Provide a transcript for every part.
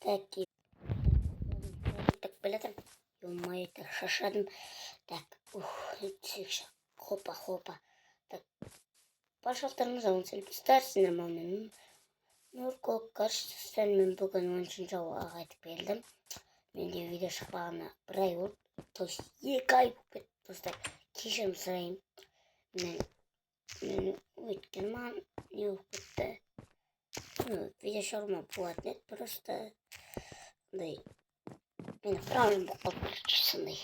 Так, так білетім. Ё-моё, так шашадым. Так, хопа. Так, пожалуйста, салют старший маманың. Нұрко қаршыстан мен бүгін 10-ші ауаға айтып келдім. Менде видео шықпағына 1 ай болды. То есть 2 ай болып кетті. Достар, кешірім сұрайын. Мен өйткен маған не болып кетті. Видео шығарма болатын еді. Просто мені проблема болып қалды сондай.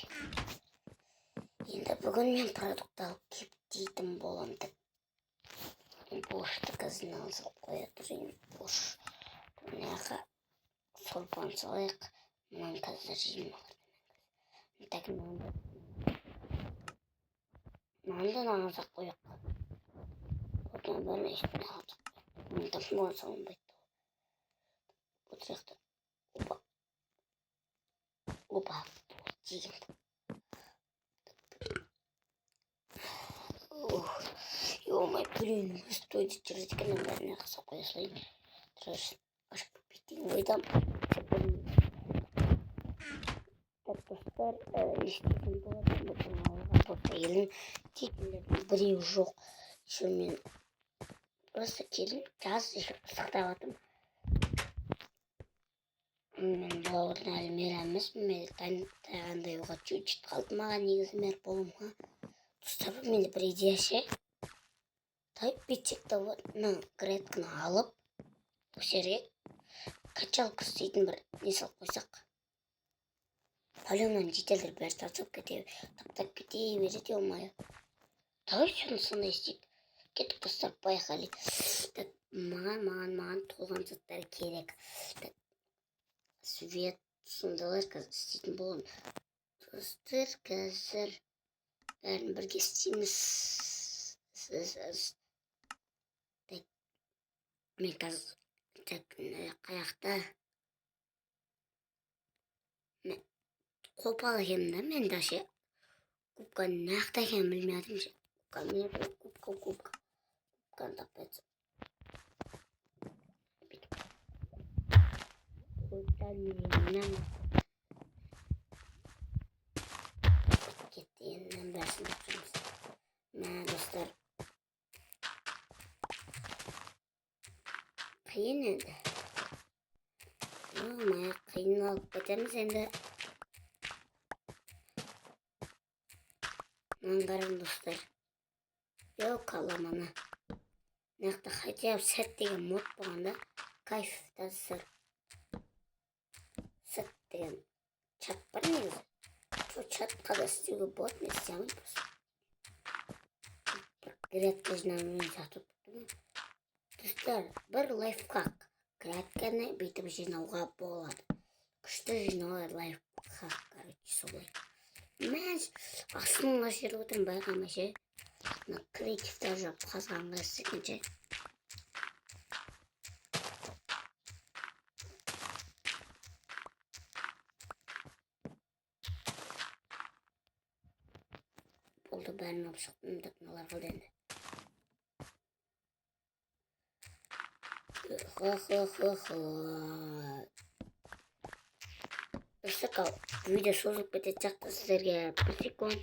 Енді бүгін мен продукт алып кеп дейтін боламын деп. Бошты казинал салып қоя тұрайын. Бош. Бұныға сорпан салайық. Мынаны қазір жеймін. Так, нанды нағызақ қояқ. Одан бәрін ештен нағызақ қояқ. Мында мұған салынбайды. Бұл сияқты. Опа. Жеген. Ё-моё, блин, стойте, через календарь нағызақ қоя салайын. Тұраш, ашып бітейін ойдам. Так, достар, естейтін болады. Бұтын алға попайылын. Текілердің біреу жоқ. Еще мен просто келін жаз сақтап атым. Мен бауырын әлі мер әміз. Мен тағандай оға чуть-чуть қалды маған негізі мер болымға. Достар, менде бір идея ше. Тайып бетсекті оның греткіні алып, бұл жерге качалка істейтін бір не салып қойсақ. Паленнан жетелдер бәрі тасып кете, таптап кете береді, ё-моё. Давай сондай істейік. Кеттік достар, поехали. Так, маған толған заттар керек. Так, свет сондайлар қазір істейтін болған. Достар, қазір бәрін бірге істейміз. Так, мен қазір қаяқта қопал екенмін да, мен дашы кубка нақты екенін білмей атым ше. Кубканы таппайсың. Кетті, енді бәрсін тапсырмыз. Мә, достар. Қиын енді. Ё-моё, қиын алып кетеміз енді. Маңғарым достар. Йо, каламаны. Нақты хотя бы сәт деген мод болғанда кайф та сәт деген чат бар негізі. Сол чатқа да істеуге болады, мен істеймін просто. Бір грядка жинаумен сатып тұрмын. Достар, бір лайфхак. Грядканы бүйтіп жинауға болады. Күшті жинаулар лайфхак, короче, солай. Мен астыңға жер отырмын байқамай. Креативтер жоқ, қазғанға істегенше. Болды, бәрін алып шықтым, мыналар қалды енді. Достар, видео созылып кететін сияқты сіздерге 1 секунд.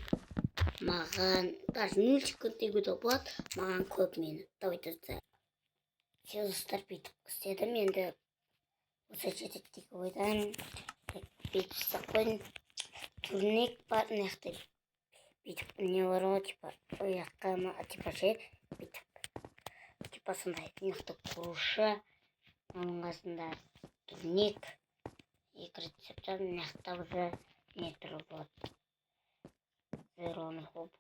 Маған даже 0 секунд дегуді болады, маған көп мені. Давайте достар. Все, достар, бүйтіп істедім. Енді осы жетеді деген ойдан бүйтіп ұстап қойдым. Турник бар, нақты бүйтіп не бар ғой, типа ояққа типа ше бүйтіп типа сондай нақты құрушы, оның қасында турник, 2 рецептор, нақты уже не тұры болады. Зероны хоп.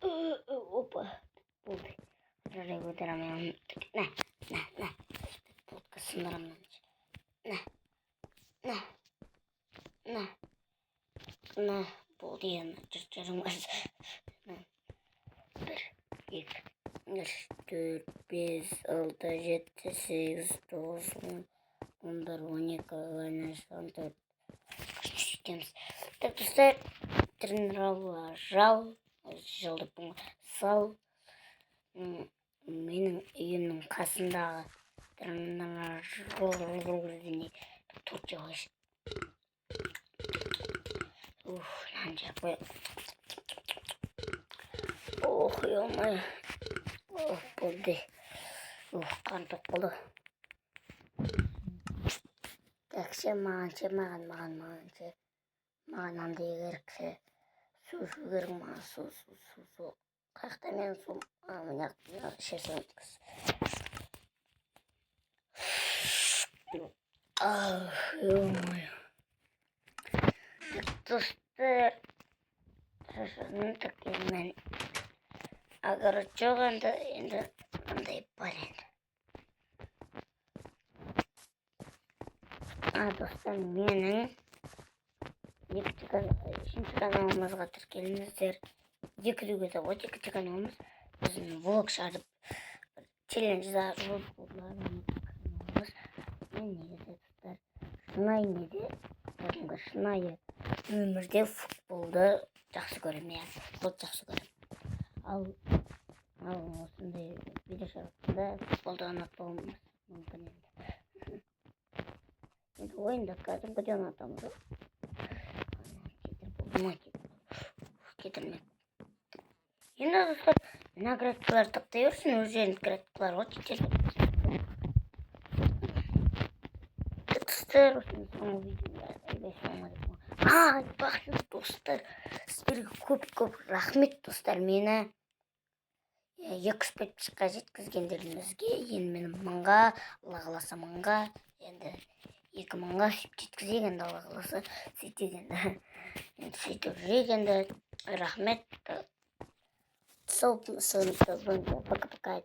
Опа, болды. Жарай өтірамын. На. Подқа сындырамын. На. Болды енді. Жүрім қаз. 1, 2, 3, 4, 5, 6, 7, 8, 9, 10, 11, 12, 14. Так, достар, тренировал, жылдың сал. Менің үйімнің қасындағы Тут yavaş. Lan yapıyor. Oh yomay. Oh buldu. Kan topladı. Tekse mağan. Mağan diye gerekse. Su germa su. Kalkta men su. Amına şesin kız. Ah yomay. Dostlar. Şunu takayım ben. Agar çok anda yapayım. Dostlar menin şimdi kanalımızga tirkelingizler. Екілеуге вот екінші каналымыз біздің влог шығарып челлендж жазып каналымыз. Мен негізі достар шынайы неде кәдімгі шынайы өмірде футболды жақсы көремін, иә, футболды жақсы көремін. Ал осындай видео шығарғанда футболды ұнатпауымыз мүмкін енді. Енді ойында кәдімгідей ұнатамыз. Кетірмек. Енді достар, мына графикалар таптай берсін, өздерінің графикалар вот жетер. Достар, осының соңғы видеода бақсы достар, сіздерге көп рахмет достар. Мені 200 подписчикқа жеткізгендеріңізге, енді менің 1000-ға, Алла қаласа 1000-ға, енді 2000-ға жеткізейік, енді Алла қаласа сөйтейік енді. Сөйтіп жүрейік енді. Рахмет. Сол сыныпта пока-пока.